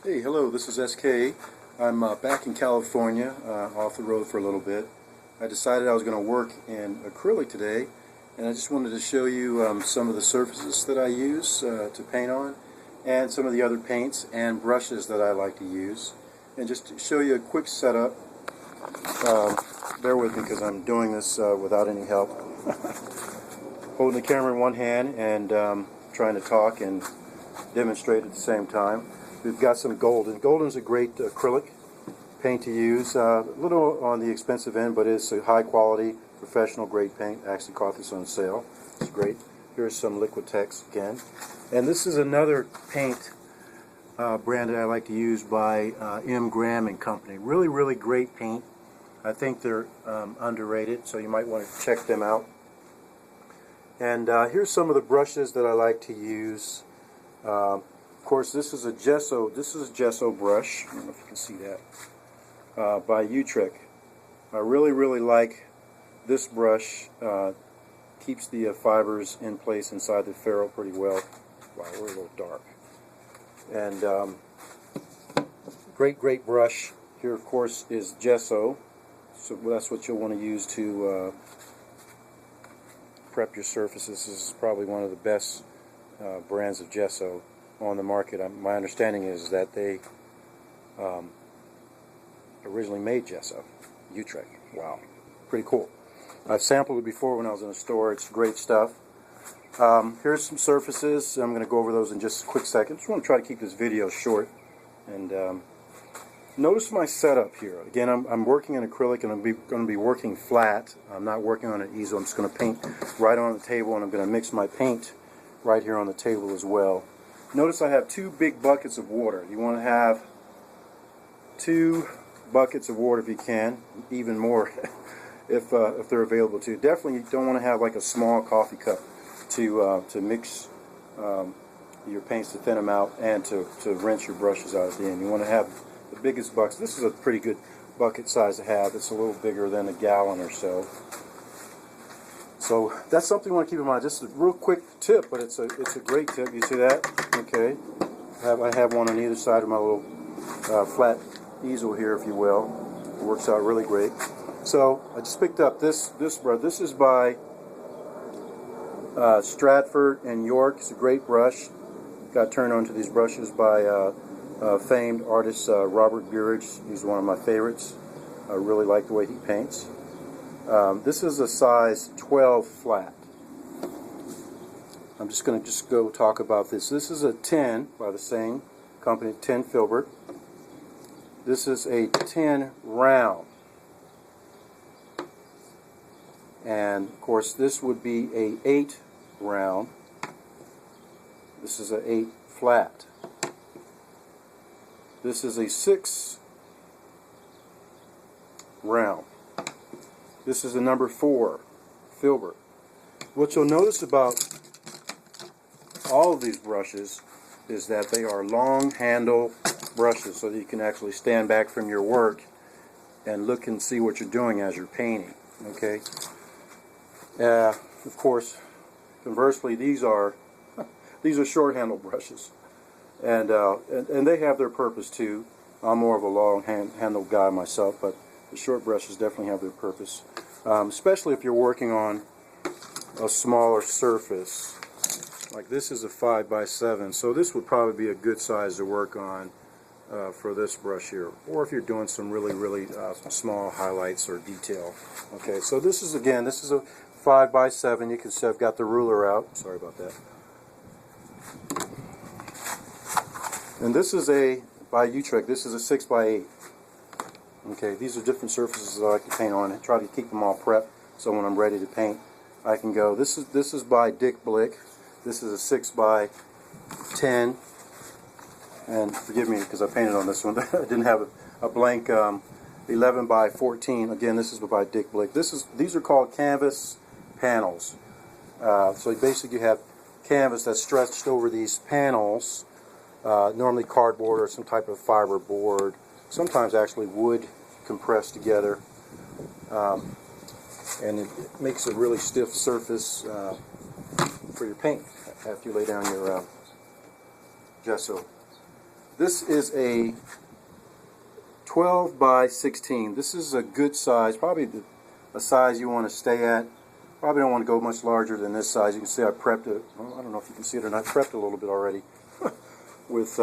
Hey, hello, this is SK. I'm back in California, off the road for a little bit. I decided I was going to work in acrylic today, and I just wanted to show you some of the surfaces that I use to paint on, and some of the other paints and brushes that I like to use. And just to show you a quick setup, bear with me because I'm doing this without any help. Holding the camera in one hand and trying to talk and demonstrate at the same time. We've got some golden. Golden is a great acrylic paint to use. A little on the expensive end, but it's a high quality, professional grade paint. I actually caught this on sale. It's great. Here's some Liquitex again. And this is another paint brand that I like to use by M. Graham and Company. Really, really great paint. I think they're underrated, so you might want to check them out. And here's some of the brushes that I like to use. Of course, this is a gesso. This is a gesso brush. I don't know if you can see that. By Acrylics. I really, really like this brush. Keeps the fibers in place inside the ferrule pretty well. Wow, we're a little dark. And great brush. Here, of course, is gesso. So that's what you'll want to use to prep your surfaces. This is probably one of the best brands of gesso on the market. My understanding is that they originally made gesso. Utrecht. Wow. Pretty cool. I've sampled it before when I was in a store. It's great stuff. Here's some surfaces. I'm going to go over those in just a quick second. Just want to try to keep this video short. And notice my setup here. Again, I'm working in acrylic, and I'm going to be working flat. I'm not working on an easel. I'm just going to paint right on the table, and I'm going to mix my paint right here on the table as well. Notice I have two big buckets of water. You want to have 2 buckets of water if you can, even more if they're available to you. Definitely you don't want to have like a small coffee cup to mix your paints, to thin them out, and to rinse your brushes out at the end. You want to have the biggest buckets. This is a pretty good bucket size to have. It's a little bigger than a gallon or so. So that's something you want to keep in mind. Just a real quick tip, but it's a great tip. You see that? Okay. I have one on either side of my little flat easel here, if you will. It works out really great. So I just picked up this brush. This is by Stratford and York. It's a great brush. Got turned on to these brushes by famed artist Robert Burridge. He's one of my favorites. I really like the way he paints. This is a size 12 flat. I'm just going to go talk about this. This is a 10 by the same company, 10 Filbert. This is a 10 round. And of course this would be a 8 round. This is a 8 flat. This is a 6 round. This is a number 4 Filbert. What you'll notice about all of these brushes is that they are long handle brushes, so that you can actually stand back from your work and look and see what you're doing as you're painting. Okay. Of course, conversely, these are short handle brushes, and they have their purpose too. I'm more of a long handle guy myself, but the short brushes definitely have their purpose, especially if you're working on a smaller surface. Like this is a 5x7, so this would probably be a good size to work on for this brush here, or if you're doing some really small highlights or detail. Okay, so this is a 5x7. You can see I've got the ruler out. Sorry about that. And this is by Utrecht. This is a 6x8. Okay, these are different surfaces that I like to paint on. I try to keep them all prepped, so when I'm ready to paint, I can go. This is by Dick Blick. This is a 6x10. And forgive me because I painted on this one. I didn't have a blank 11x14. Again, this is by Dick Blick. These are called canvas panels. So basically you have canvas that's stretched over these panels, normally cardboard or some type of fiber board, sometimes actually wood compressed together, and it makes a really stiff surface for your paint after you lay down your gesso. This is a 12 by 16. This is a good size, probably a size you want to stay at. Probably don't want to go much larger than this size. You can see I prepped it. Well, I don't know if you can see it or not. I prepped it a little bit already with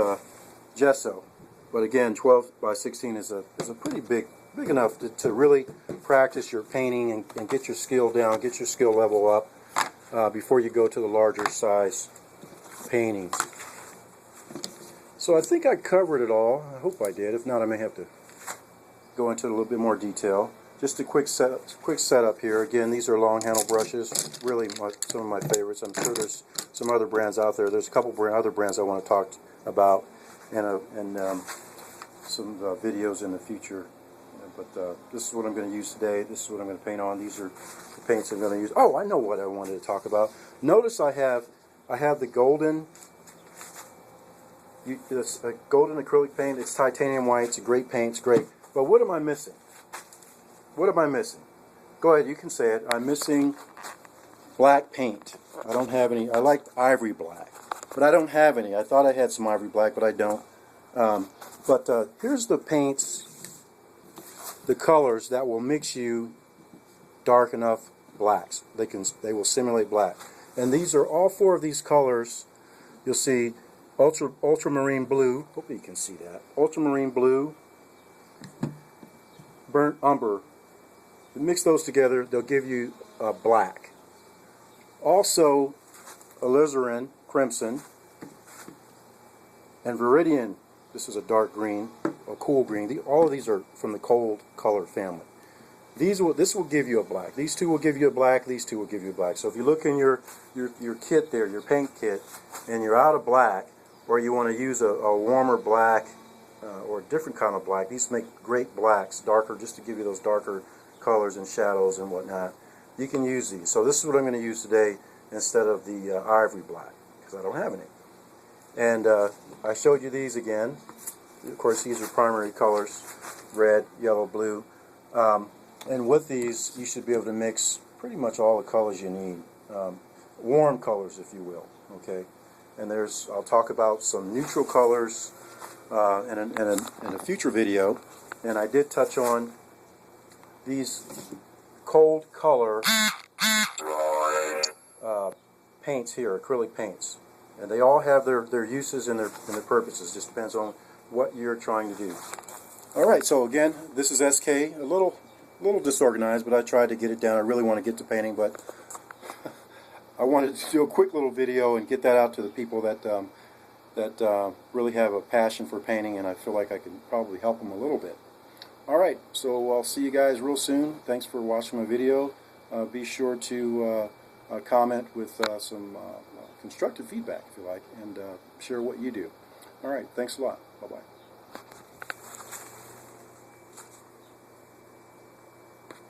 gesso. But again, 12 by 16 is a pretty big enough to really practice your painting and get your skill down, get your skill level up before you go to the larger size paintings. So I think I covered it all. I hope I did. If not, I may have to go into a little bit more detail. Just a quick setup here. Again, these are long handle brushes. Really, some of my favorites. I'm sure there's some other brands out there. There's a couple other brands I want to talk about, and some videos in the future. But this is what I'm going to use today. This is what I'm going to paint on. These are the paints I'm going to use. Oh, I know what I wanted to talk about. Notice I have the golden. It's a golden acrylic paint. It's titanium white. It's a great paint. It's great. But what am I missing? What am I missing? Go ahead, you can say it. I'm missing black paint. I don't have any. I like ivory black, but I don't have any. I thought I had some ivory black, but I don't. But here's the paints, the colors that will mix you dark enough blacks. They will simulate black. And these are all four of these colors. You'll see ultramarine blue. Hopefully you can see that. Ultramarine blue, burnt umber. Mix those together, they'll give you black. Also, alizarin, crimson, and viridian. This is a dark green, a cool green. All of these are from the cold color family. This will give you a black. These two will give you a black. These two will give you a black. So if you look in your kit there, your paint kit, and you're out of black, or you want to use a warmer black or a different kind of black, these make great blacks, darker, just to give you those darker colors and shadows and whatnot. You can use these. So this is what I'm going to use today instead of the ivory black, because I don't have any. And I showed you these again. Of course, these are primary colors: red, yellow, blue. And with these, you should be able to mix pretty much all the colors you need. Warm colors, if you will. Okay. And I'll talk about some neutral colors in a future video. And I did touch on these cold color paints here, acrylic paints, and they all have their uses and their purposes. Just depends on what you're trying to do. All right, so again, this is SK. A little disorganized, but I tried to get it down. I really want to get to painting, but I wanted to do a quick little video and get that out to the people that really have a passion for painting, and I feel like I can probably help them a little bit. Alright, so I'll see you guys real soon. Thanks for watching my video. Be sure to comment with some constructive feedback if you like, and share what you do. Alright, thanks a lot. Bye-bye.